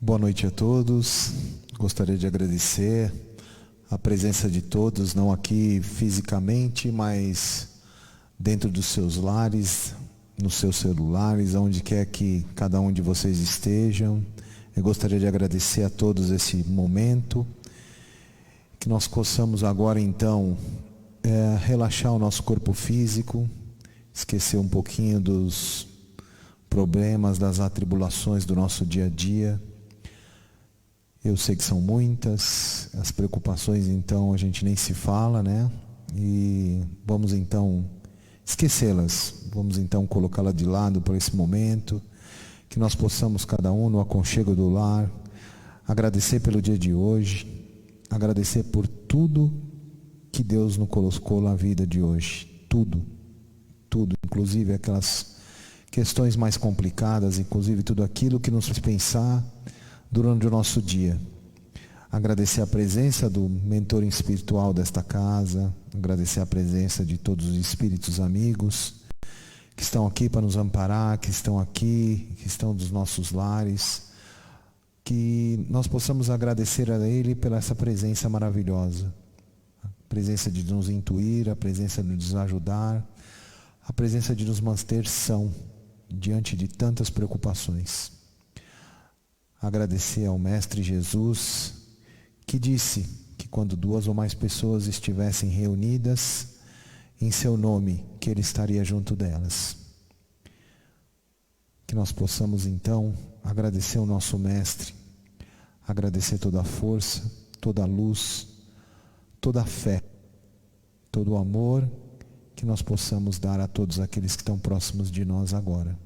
Boa noite a todos. Gostaria de agradecer a presença de todos, não aqui fisicamente, mas dentro dos seus lares, nos seus celulares, onde quer que cada um de vocês estejam. Eu gostaria de agradecer a todos esse momento, que nós possamos agora então relaxar o nosso corpo físico, esquecer um pouquinho dos problemas, das atribulações do nosso dia a dia. Eu sei que são muitas, as preocupações então a gente nem se fala, né? E vamos então esquecê-las, vamos então colocá-las de lado por esse momento, que nós possamos cada um no aconchego do lar, agradecer pelo dia de hoje, agradecer por tudo que Deus nos colocou na vida de hoje, tudo, inclusive aquelas questões mais complicadas, inclusive tudo aquilo que nos faz pensar durante o nosso dia. Agradecer a presença do mentor espiritual desta casa, agradecer a presença de todos os espíritos amigos que estão aqui para nos amparar, que estão aqui, que estão dos nossos lares, que nós possamos agradecer a Ele pela essa presença maravilhosa, a presença de nos intuir, a presença de nos ajudar, a presença de nos manter são diante de tantas preocupações. Agradecer ao Mestre Jesus, que disse que quando 2 ou mais pessoas estivessem reunidas em seu nome, que Ele estaria junto delas. Que nós possamos então agradecer ao nosso Mestre, agradecer toda a força, toda a luz, toda a fé, todo o amor que nós possamos dar a todos aqueles que estão próximos de nós agora.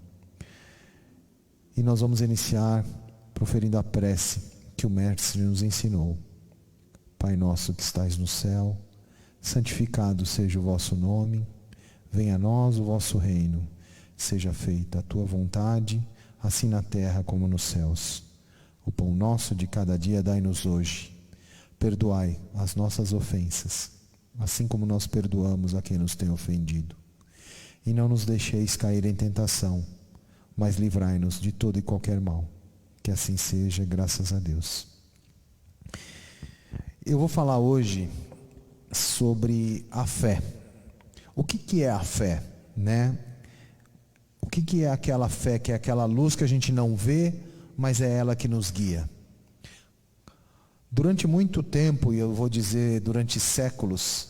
E nós vamos iniciar proferindo a prece que o Mestre nos ensinou. Pai nosso que estais no céu, santificado seja o vosso nome, venha a nós o vosso reino, seja feita a tua vontade, assim na terra como nos céus. O pão nosso de cada dia dai-nos hoje. Perdoai as nossas ofensas, assim como nós perdoamos a quem nos tem ofendido. E não nos deixeis cair em tentação, mas livrai-nos de todo e qualquer mal. Que assim seja, graças a Deus. Eu vou falar hoje sobre a fé. O que é a fé, né? O que é aquela fé, que é aquela luz que a gente não vê, mas é ela que nos guia? Durante muito tempo, e eu vou dizer durante séculos,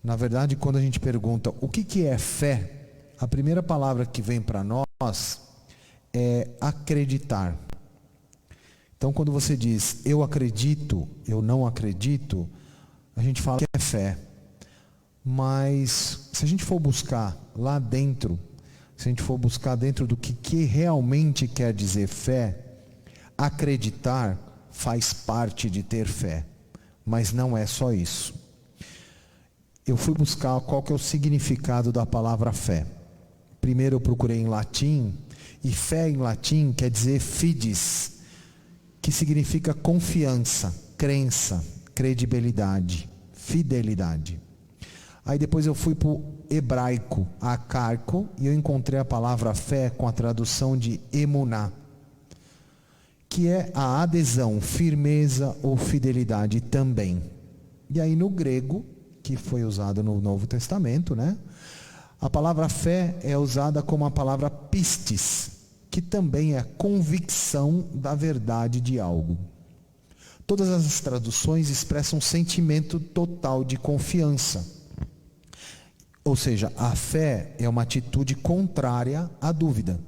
na verdade, quando a gente pergunta o que é fé, a primeira palavra que vem para nós é acreditar. Então, quando você diz, eu acredito, eu não acredito, a gente fala que é fé. Mas, se a gente for buscar lá dentro, se a gente for buscar dentro do que realmente quer dizer fé, acreditar faz parte de ter fé. Mas não é só isso. Eu fui buscar qual que é o significado da palavra fé. Primeiro eu procurei em latim, e fé em latim quer dizer fides, que significa confiança, crença, credibilidade, fidelidade. Aí depois eu fui para o hebraico, acarco, e eu encontrei a palavra fé com a tradução de emuná, que é a adesão, firmeza ou fidelidade também. E aí no grego, que foi usado no Novo Testamento, né? A palavra fé é usada como a palavra pistis, que também é convicção da verdade de algo. Todas as traduções expressam um sentimento total de confiança. Ou seja, a fé é uma atitude contrária à dúvida.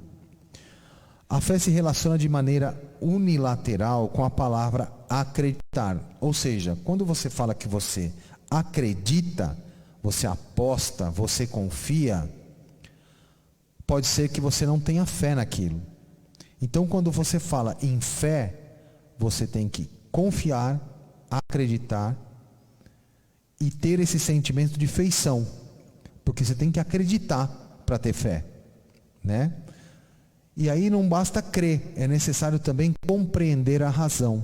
A fé se relaciona de maneira unilateral com a palavra acreditar. Ou seja, quando você fala que você acredita, você aposta, você confia, pode ser que você não tenha fé naquilo. Então, quando você fala em fé, você tem que confiar, acreditar e ter esse sentimento de feição, porque você tem que acreditar para ter fé, né? E aí não basta crer, é necessário também compreender a razão,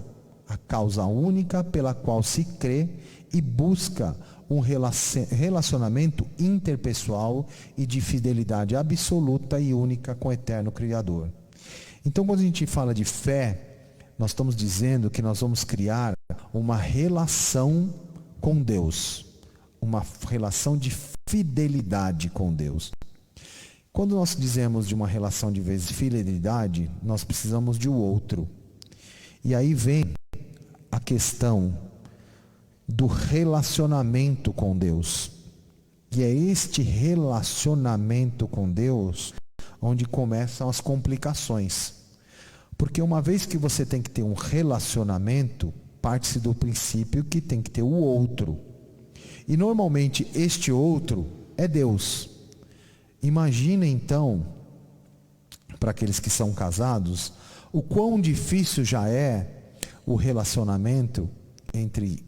a causa única pela qual se crê e busca um relacionamento interpessoal e de fidelidade absoluta e única com o eterno Criador. Então, quando a gente fala de fé, nós estamos dizendo que nós vamos criar uma relação com Deus, uma relação de fidelidade com Deus. Quando nós dizemos de uma relação de fidelidade, nós precisamos de um outro. E aí vem a questão do relacionamento com Deus. E é este relacionamento com Deus onde começam as complicações. Porque uma vez que você tem que ter um relacionamento, parte-se do princípio que tem que ter o outro. E normalmente este outro é Deus. Imagina então, para aqueles que são casados, o quão difícil já é o relacionamento entre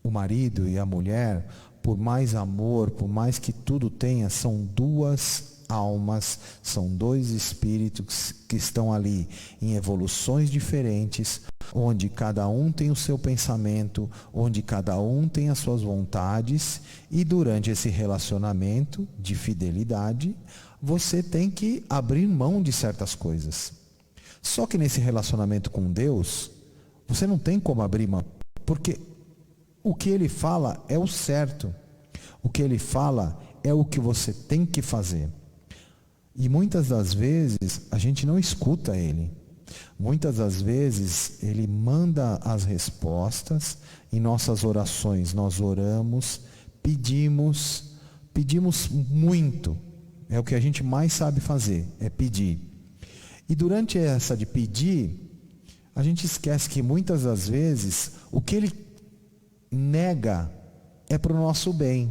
o marido e a mulher. Por mais amor, por mais que tudo tenha, são duas almas, são dois espíritos que estão ali em evoluções diferentes, onde cada um tem o seu pensamento, onde cada um tem as suas vontades, e durante esse relacionamento de fidelidade, você tem que abrir mão de certas coisas. Só que nesse relacionamento com Deus, você não tem como abrir mão, porque o que Ele fala é o certo, o que Ele fala é o que você tem que fazer. E muitas das vezes a gente não escuta Ele. Muitas das vezes Ele manda as respostas em nossas orações. Nós oramos, pedimos muito. É o que a gente mais sabe fazer, é pedir. E durante essa de pedir, a gente esquece que muitas das vezes o que Ele nega é para o nosso bem.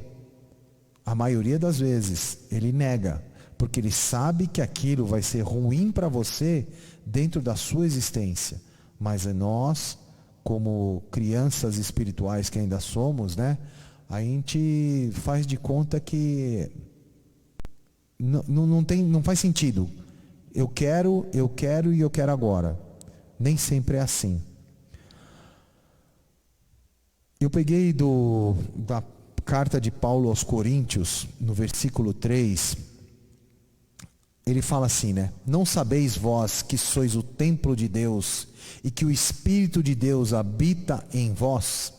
A maioria das vezes Ele nega, porque Ele sabe que aquilo vai ser ruim para você dentro da sua existência. Mas nós, como crianças espirituais que ainda somos, né, a gente faz de conta que não faz sentido. Eu quero e eu quero agora. Nem sempre é assim. Eu peguei da carta de Paulo aos Coríntios, no versículo 3, ele fala assim, né? Não sabeis vós que sois o templo de Deus e que o Espírito de Deus habita em vós?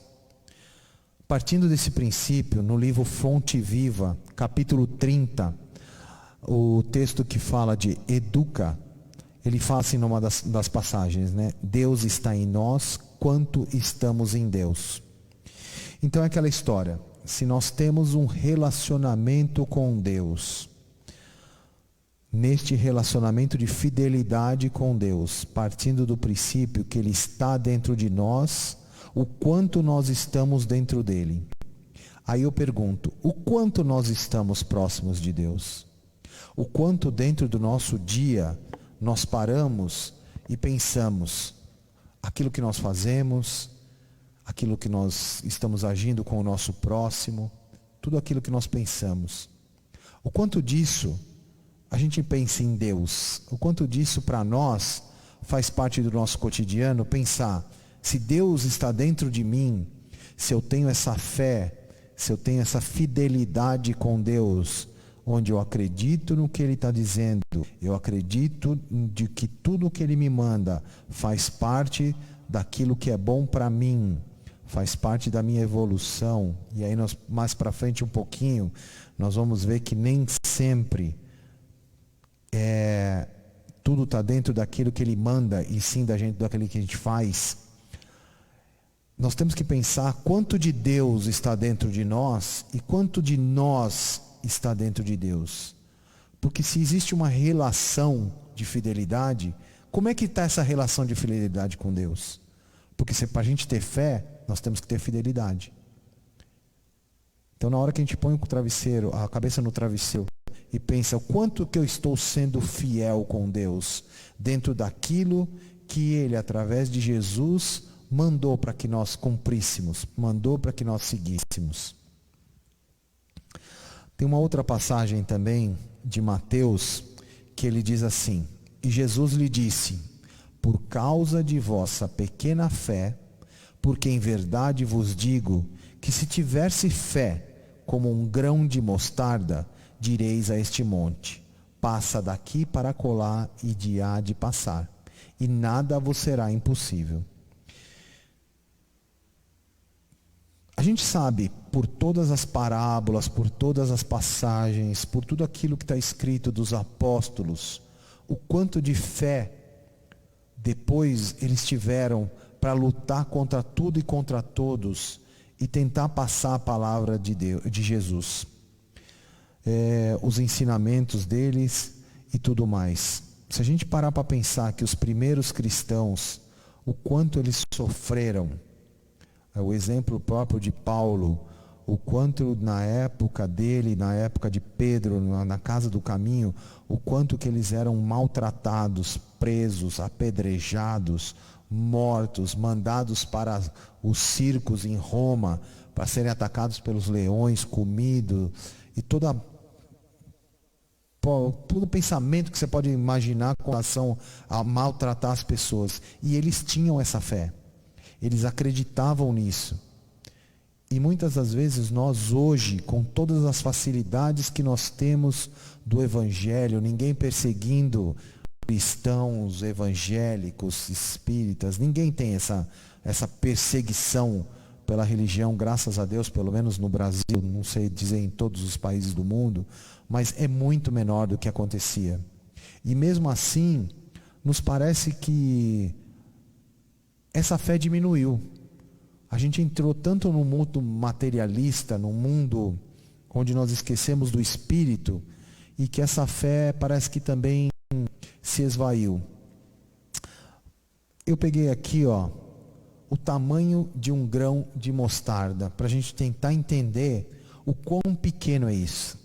Partindo desse princípio, no livro Fonte Viva, capítulo 30, o texto que fala de educa, ele fala assim numa das passagens, né? Deus está em nós quanto estamos em Deus. Então é aquela história, se nós temos um relacionamento com Deus, neste relacionamento de fidelidade com Deus, partindo do princípio que Ele está dentro de nós, o quanto nós estamos dentro dEle. Aí eu pergunto, o quanto nós estamos próximos de Deus? O quanto dentro do nosso dia nós paramos e pensamos aquilo que nós fazemos, aquilo que nós estamos agindo com o nosso próximo, tudo aquilo que nós pensamos. O quanto disso a gente pensa em Deus, o quanto disso para nós faz parte do nosso cotidiano, pensar, se Deus está dentro de mim, se eu tenho essa fé, se eu tenho essa fidelidade com Deus, onde eu acredito no que Ele está dizendo, eu acredito de que tudo que Ele me manda faz parte daquilo que é bom para mim, faz parte da minha evolução, e aí nós, mais para frente um pouquinho, nós vamos ver que nem sempre tudo está dentro daquilo que Ele manda, e sim daquilo que a gente faz. Nós temos que pensar quanto de Deus está dentro de nós e quanto de nós está dentro de Deus. Porque se existe uma relação de fidelidade, como é que está essa relação de fidelidade com Deus? Porque para a gente ter fé, nós temos que ter fidelidade. Então na hora que a gente põe a cabeça no travesseiro e pensa o quanto que eu estou sendo fiel com Deus, dentro daquilo que Ele, através de Jesus, mandou para que nós cumpríssemos, mandou para que nós seguíssemos. Tem uma outra passagem também de Mateus, que ele diz assim, e Jesus lhe disse, por causa de vossa pequena fé, porque em verdade vos digo, que se tivesse fé como um grão de mostarda, direis a este monte, passa daqui para acolá, e de há de passar, e nada vos será impossível. A gente sabe, por todas as parábolas, por todas as passagens, por tudo aquilo que está escrito dos apóstolos, o quanto de fé depois eles tiveram para lutar contra tudo e contra todos e tentar passar a palavra de Deus, de Jesus, os ensinamentos deles e tudo mais. Se a gente parar para pensar que os primeiros cristãos, o quanto eles sofreram, o exemplo próprio de Paulo, o quanto na época dele, na época de Pedro, na casa do caminho, o quanto que eles eram maltratados, presos, apedrejados, mortos, mandados para os circos em Roma, para serem atacados pelos leões, comidos, e todo pensamento que você pode imaginar com relação a maltratar as pessoas. E eles tinham essa fé, eles acreditavam nisso. E muitas das vezes nós hoje, com todas as facilidades que nós temos do Evangelho, ninguém perseguindo cristãos, evangélicos, espíritas, ninguém tem essa perseguição pela religião, graças a Deus, pelo menos no Brasil, não sei dizer em todos os países do mundo, mas é muito menor do que acontecia. E mesmo assim, nos parece que essa fé diminuiu. A gente entrou tanto no mundo materialista, no mundo onde nós esquecemos do espírito, e que essa fé parece que também se esvaiu. Eu peguei aqui, o tamanho de um grão de mostarda, para a gente tentar entender o quão pequeno é isso.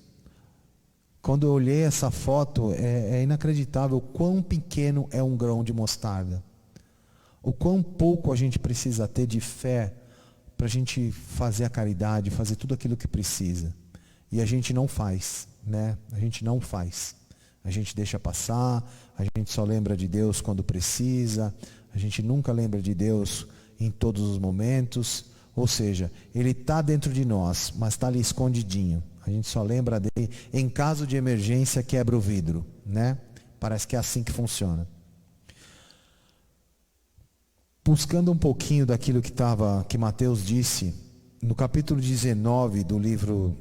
Quando eu olhei essa foto, é inacreditável o quão pequeno é um grão de mostarda. O quão pouco a gente precisa ter de fé para a gente fazer a caridade, fazer tudo aquilo que precisa. E a gente não faz, né? A gente não faz. A gente deixa passar, a gente só lembra de Deus quando precisa, a gente nunca lembra de Deus em todos os momentos. Ou seja, Ele está dentro de nós, mas está ali escondidinho. A gente só lembra dele em caso de emergência, quebra o vidro, né? Parece que é assim que funciona. Buscando um pouquinho daquilo que Mateus disse, no capítulo 19 do livro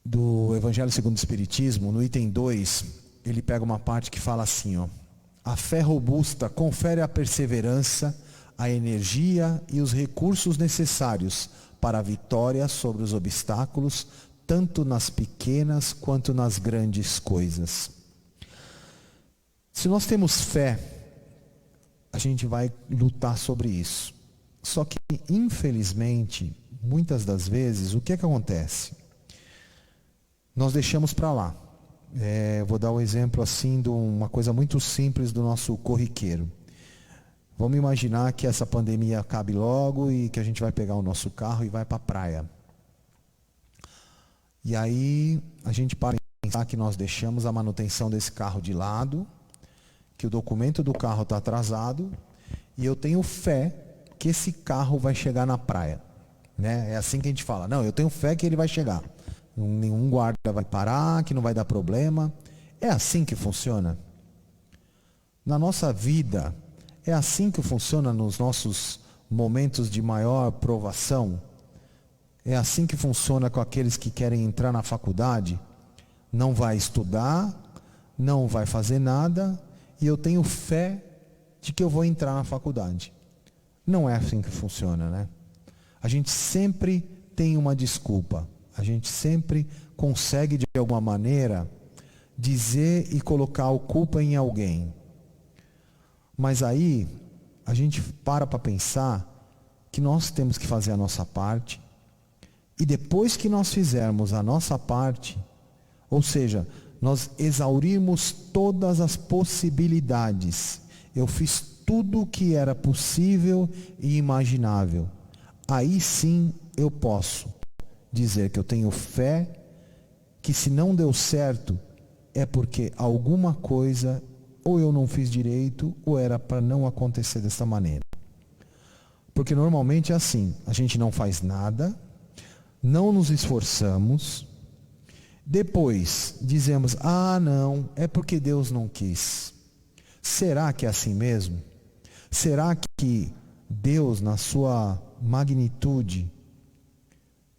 do Evangelho segundo o Espiritismo, no item 2, ele pega uma parte que fala assim, a fé robusta confere a perseverança, a energia e os recursos necessários para a vitória sobre os obstáculos, tanto nas pequenas quanto nas grandes coisas. Se nós temos fé, a gente vai lutar sobre isso. Só que, infelizmente, muitas das vezes, o que acontece? Nós deixamos para lá. Vou dar um exemplo assim de uma coisa muito simples do nosso corriqueiro. Vamos imaginar que essa pandemia acabe logo e que a gente vai pegar o nosso carro e vai para a praia. E aí a gente para pensar que nós deixamos a manutenção desse carro de lado, que o documento do carro está atrasado, e eu tenho fé que esse carro vai chegar na praia, né? É assim que a gente fala, não, eu tenho fé que ele vai chegar, nenhum guarda vai parar, que não vai dar problema. É assim que funciona? Na nossa vida, é assim que funciona nos nossos momentos de maior provação? É assim que funciona com aqueles que querem entrar na faculdade? Não vai estudar, não vai fazer nada, e eu tenho fé de que eu vou entrar na faculdade. Não é assim que funciona, né? A gente sempre tem uma desculpa. A gente sempre consegue, de alguma maneira, dizer e colocar a culpa em alguém. Mas aí, a gente para pensar que nós temos que fazer a nossa parte. E depois que nós fizermos a nossa parte, ou seja, nós exaurirmos todas as possibilidades, eu fiz tudo o que era possível e imaginável, aí sim eu posso dizer que eu tenho fé, que se não deu certo, é porque alguma coisa ou eu não fiz direito, ou era para não acontecer dessa maneira. Porque normalmente é assim, a gente não faz nada, não nos esforçamos, Depois dizemos: ah, não, é porque Deus não quis. Será que é assim mesmo? Será que Deus, na sua magnitude,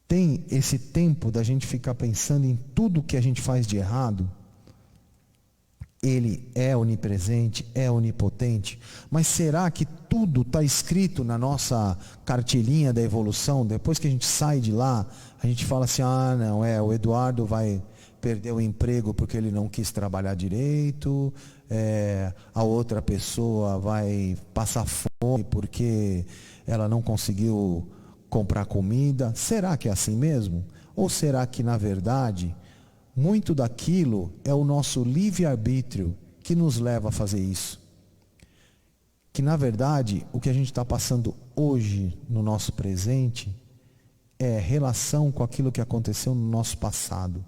tem esse tempo da gente ficar pensando em tudo que a gente faz de errado? Ele é onipresente, é onipotente, mas será que tudo está escrito na nossa cartilhinha da evolução? Depois que a gente sai de lá, a gente fala assim: ah, não, o Eduardo vai perder o emprego porque ele não quis trabalhar direito, a outra pessoa vai passar fome porque ela não conseguiu comprar comida. Será que é assim mesmo? Ou será que, na verdade, muito daquilo é o nosso livre-arbítrio que nos leva a fazer isso? Que, na verdade, o que a gente está passando hoje no nosso presente é relação com aquilo que aconteceu no nosso passado.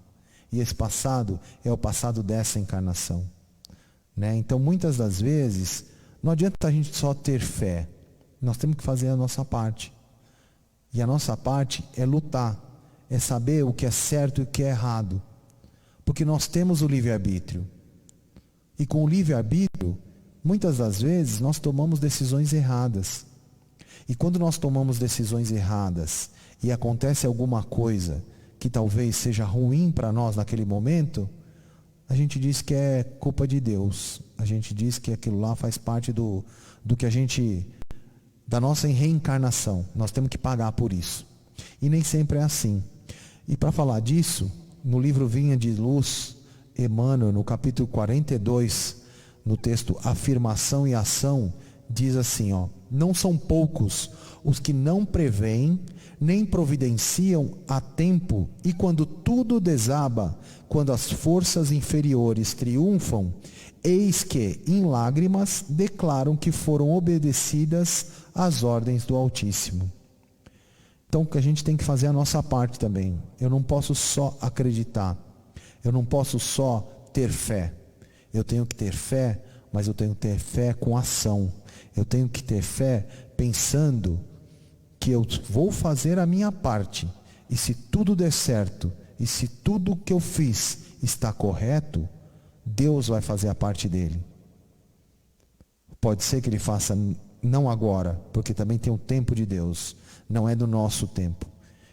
E esse passado é o passado dessa encarnação, né? Então, muitas das vezes, não adianta a gente só ter fé. Nós temos que fazer a nossa parte. E a nossa parte é lutar, é saber o que é certo e o que é errado. Porque nós temos o livre-arbítrio. E com o livre-arbítrio, muitas das vezes, nós tomamos decisões erradas. E quando nós tomamos decisões erradas e acontece alguma coisa que talvez seja ruim para nós naquele momento, a gente diz que é culpa de Deus. A gente diz que aquilo lá faz parte do que a gente, da nossa reencarnação. Nós temos que pagar por isso. E nem sempre é assim. E para falar disso, no livro Vinha de Luz, Emmanuel, no capítulo 42, no texto Afirmação e Ação, diz assim, não são poucos os que não preveem, nem providenciam a tempo, e quando tudo desaba, quando as forças inferiores triunfam, eis que, em lágrimas, declaram que foram obedecidas às ordens do Altíssimo. Então, que a gente tem que fazer a nossa parte também. Eu não posso só acreditar. Eu não posso só ter fé. Eu tenho que ter fé, mas eu tenho que ter fé com ação. Eu tenho que ter fé pensando que eu vou fazer a minha parte. E se tudo der certo, e se tudo que eu fiz está correto, Deus vai fazer a parte dele. Pode ser que ele faça não agora, porque também tem o tempo de Deus. Não é do nosso tempo.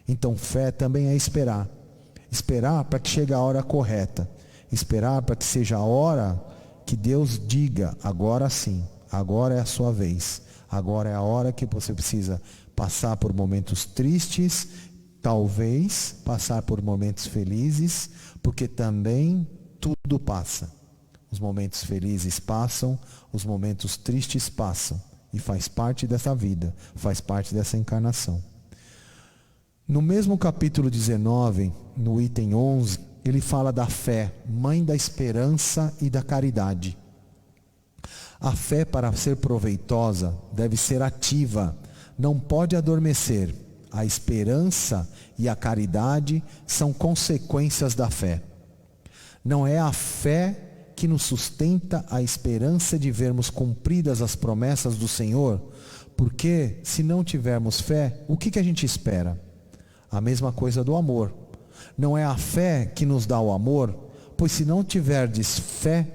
Então fé também é esperar. Esperar para que chegue a hora correta. Esperar para que seja a hora que Deus diga: agora sim, agora é a sua vez. Agora é a hora que você precisa passar por momentos tristes, talvez passar por momentos felizes, porque também tudo passa. Os momentos felizes passam, os momentos tristes passam. E faz parte dessa vida, faz parte dessa encarnação. No mesmo capítulo 19, no item 11, ele fala da fé, mãe da esperança e da caridade. A fé, para ser proveitosa, deve ser ativa, não pode adormecer. A esperança e a caridade são consequências da fé. Não é a fé que nos sustenta a esperança de vermos cumpridas as promessas do Senhor, porque se não tivermos fé, o que a gente espera? A mesma coisa do amor. Não é a fé que nos dá o amor, pois se não tiverdes fé,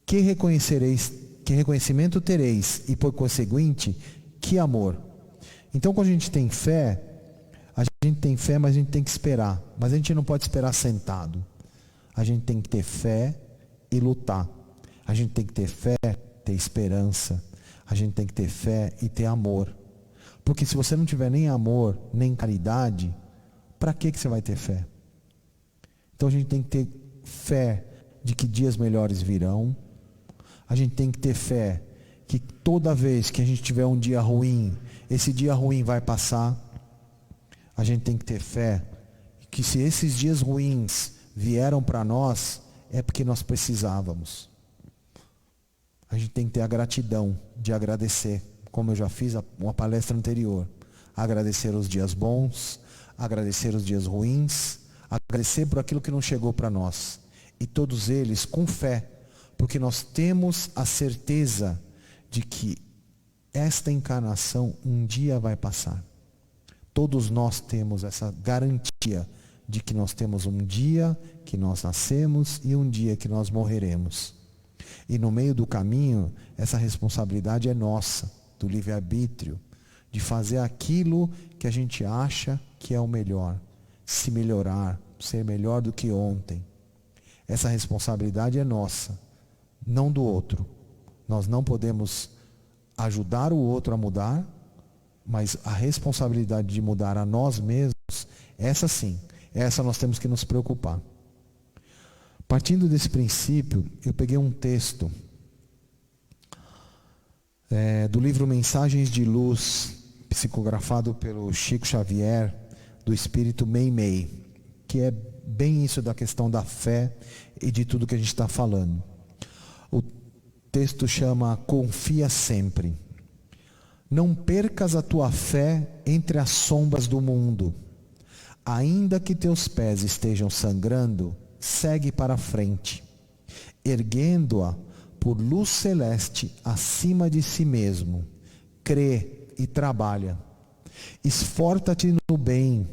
que reconhecimento tereis, e por conseguinte, que amor? Então, quando a gente tem fé, mas a gente tem que esperar. Mas a gente não pode esperar sentado. A gente tem que ter fé e lutar. A gente tem que ter fé, ter esperança. A gente tem que ter fé e ter amor. Porque se você não tiver nem amor, nem caridade, para que você vai ter fé? Então a gente tem que ter fé de que dias melhores virão. A gente tem que ter fé que toda vez que a gente tiver um dia ruim, esse dia ruim vai passar. A gente tem que ter fé que se esses dias ruins vieram para nós, é porque nós precisávamos. A gente tem que ter a gratidão de agradecer, como eu já fiz uma palestra anterior. Agradecer os dias bons, agradecer os dias ruins, agradecer por aquilo que não chegou para nós. E todos eles com fé, porque nós temos a certeza de que esta encarnação um dia vai passar. Todos nós temos essa garantia de que nós temos um dia que nós nascemos e um dia que nós morreremos. E no meio do caminho, essa responsabilidade é nossa, do livre-arbítrio, de fazer aquilo que a gente acha que é o melhor, se melhorar, ser melhor do que ontem. Essa responsabilidade é nossa, não do outro. Nós não podemos ajudar o outro a mudar, mas a responsabilidade de mudar a nós mesmos, essa sim, essa nós temos que nos preocupar. Partindo desse princípio, eu peguei um texto do livro Mensagens de Luz, psicografado pelo Chico Xavier, do Espírito Meimei, que é bem isso da questão da fé e de tudo que a gente está falando. O texto chama Confia Sempre. Não percas a tua fé entre as sombras do mundo. Ainda que teus pés estejam sangrando, segue para frente, erguendo-a por luz celeste acima de si mesmo. Crê e trabalha. Esforça-te no bem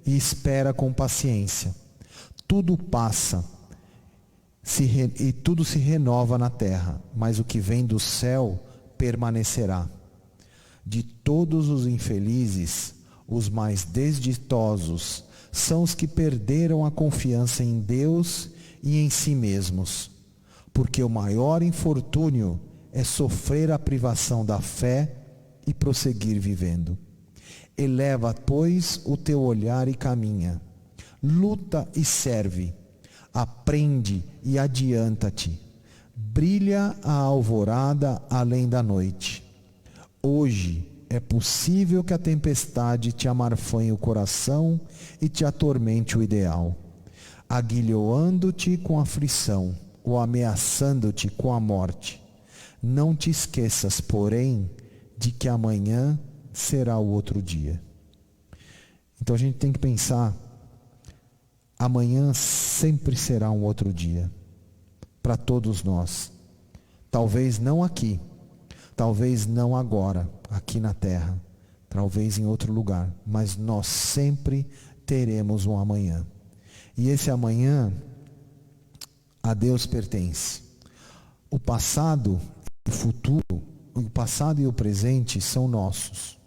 e espera com paciência. Tudo passa e tudo se renova na terra, mas o que vem do céu permanecerá. De todos os infelizes, os mais desditosos são os que perderam a confiança em Deus e em si mesmos, porque o maior infortúnio é sofrer a privação da fé e prosseguir vivendo. Eleva, pois, o teu olhar e caminha, luta e serve, aprende e adianta-te, brilha a alvorada além da noite. Hoje é possível que a tempestade te amarfanhe o coração e te atormente o ideal, aguilhoando-te com aflição ou ameaçando-te com a morte. Não te esqueças, porém, de que amanhã será o outro dia. Então a gente tem que pensar, amanhã sempre será um outro dia, para todos nós. Talvez não aqui, talvez não agora, aqui na terra, talvez em outro lugar, mas nós sempre teremos um amanhã. E esse amanhã a Deus pertence. O passado, o futuro, o passado e o presente são nossos.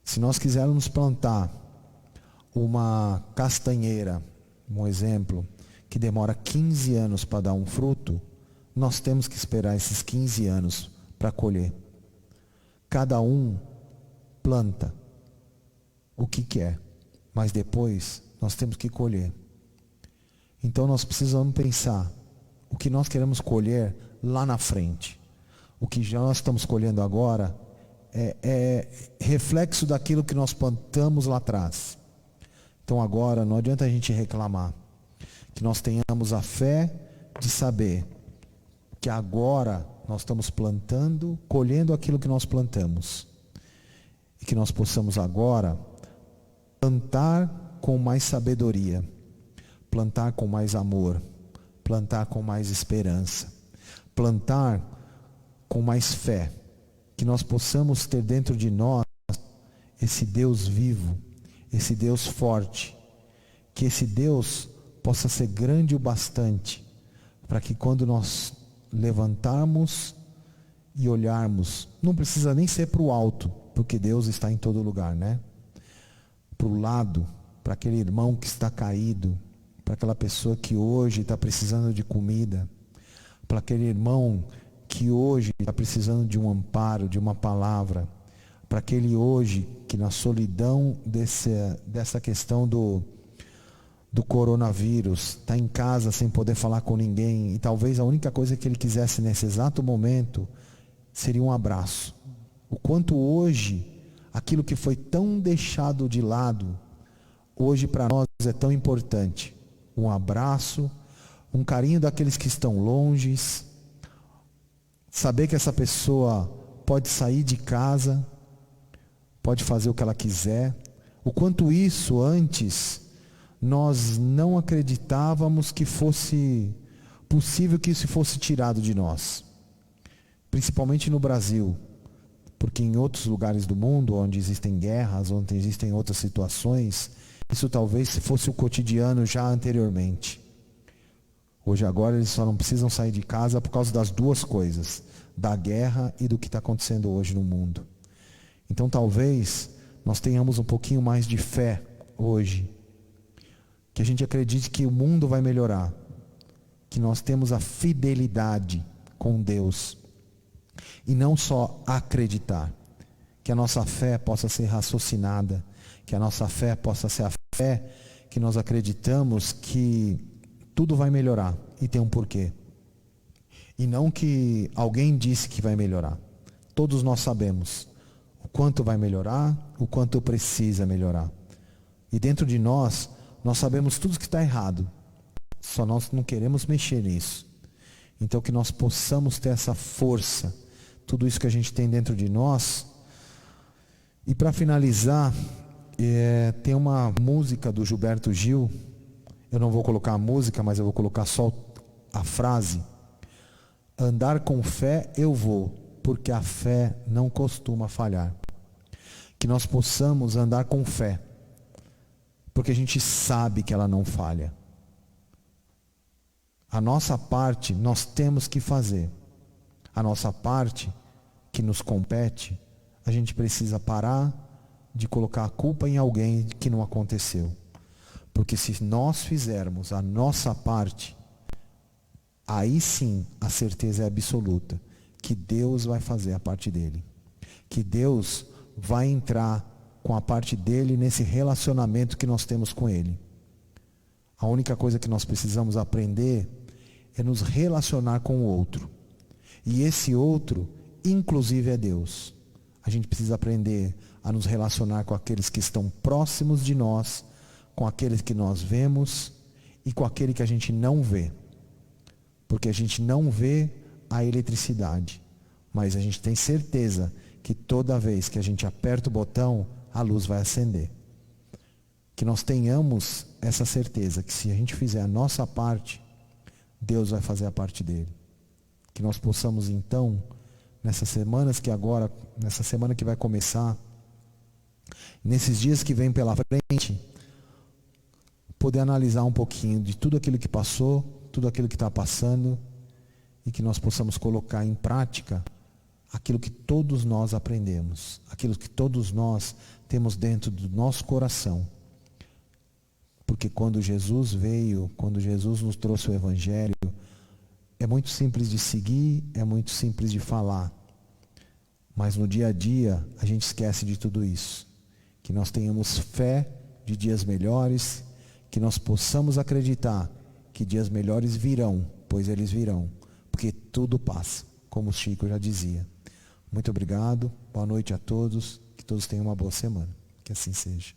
Se nós quisermos plantar uma castanheira, um exemplo, que demora 15 anos para dar um fruto, nós temos que esperar esses 15 anos para colher. Cada um planta o que quer, mas depois nós temos que colher. Então nós precisamos pensar o que nós queremos colher lá na frente. O que já nós estamos colhendo agora é reflexo daquilo que nós plantamos lá atrás. Então agora não adianta a gente reclamar. Que nós tenhamos a fé de saber que agora nós estamos plantando, colhendo aquilo que nós plantamos. E que nós possamos agora plantar com mais sabedoria, plantar com mais amor, plantar com mais esperança, plantar com mais fé. Que nós possamos ter dentro de nós esse Deus vivo, esse Deus forte. Que esse Deus possa ser grande o bastante para que quando nós levantarmos e olharmos, não precisa nem ser para o alto, porque Deus está em todo lugar, né? Para o lado, para aquele irmão que está caído, para aquela pessoa que hoje está precisando de comida, para aquele irmão que hoje está precisando de um amparo, de uma palavra, para aquele hoje que na solidão dessa questão do coronavírus, está em casa sem poder falar com ninguém, e talvez a única coisa que ele quisesse nesse exato momento seria um abraço. O quanto hoje, aquilo que foi tão deixado de lado, hoje para nós é tão importante. Um abraço, um carinho daqueles que estão longe, saber que essa pessoa pode sair de casa, pode fazer o que ela quiser. O quanto isso antes nós não acreditávamos que fosse possível que isso fosse tirado de nós, principalmente no Brasil. Porque em outros lugares do mundo, onde existem guerras, onde existem outras situações, isso talvez fosse o cotidiano já anteriormente. Hoje agora eles só não precisam sair de casa por causa das duas coisas, da guerra e do que está acontecendo hoje no mundo. Então talvez nós tenhamos um pouquinho mais de fé hoje, que a gente acredite que o mundo vai melhorar, que nós temos a fidelidade com Deus, e não só acreditar, que a nossa fé possa ser raciocinada, que a nossa fé possa ser a fé que nós acreditamos que tudo vai melhorar e tem um porquê. E não que alguém disse que vai melhorar. Todos nós sabemos o quanto vai melhorar, o quanto precisa melhorar. E dentro de nós sabemos tudo que está errado. Só nós não queremos mexer nisso. Então que nós possamos ter essa força, tudo isso que a gente tem dentro de nós. E para finalizar, tem uma música do Gilberto Gil. Eu não vou colocar a música, mas eu vou colocar só a frase. Andar com fé eu vou, porque a fé não costuma falhar. Que nós possamos andar com fé, porque a gente sabe que ela não falha. A nossa parte nós temos que fazer. A nossa parte que nos compete, a gente precisa parar de colocar a culpa em alguém que não aconteceu. Porque se nós fizermos a nossa parte, aí sim a certeza é absoluta que Deus vai fazer a parte dele. Que Deus vai entrar com a parte dele nesse relacionamento que nós temos com ele. A única coisa que nós precisamos aprender é nos relacionar com o outro. E esse outro, inclusive, é Deus. A gente precisa aprender a nos relacionar com aqueles que estão próximos de nós, com aqueles que nós vemos e com aquele que a gente não vê. Porque a gente não vê a eletricidade, mas a gente tem certeza que toda vez que a gente aperta o botão, a luz vai acender. Que nós tenhamos essa certeza que se a gente fizer a nossa parte, Deus vai fazer a parte dele. Que nós possamos então, nessas semanas que agora, nessa semana que vai começar, nesses dias que vêm pela frente, poder analisar um pouquinho de tudo aquilo que passou, tudo aquilo que está passando, e que nós possamos colocar em prática aquilo que todos nós aprendemos, aquilo que todos nós temos dentro do nosso coração. Porque quando Jesus veio, quando Jesus nos trouxe o Evangelho, é muito simples de seguir, é muito simples de falar, mas no dia a dia a gente esquece de tudo isso. Que nós tenhamos fé de dias melhores, que nós possamos acreditar que dias melhores virão, pois eles virão, porque tudo passa, como o Chico já dizia. Muito obrigado, boa noite a todos, que todos tenham uma boa semana, que assim seja.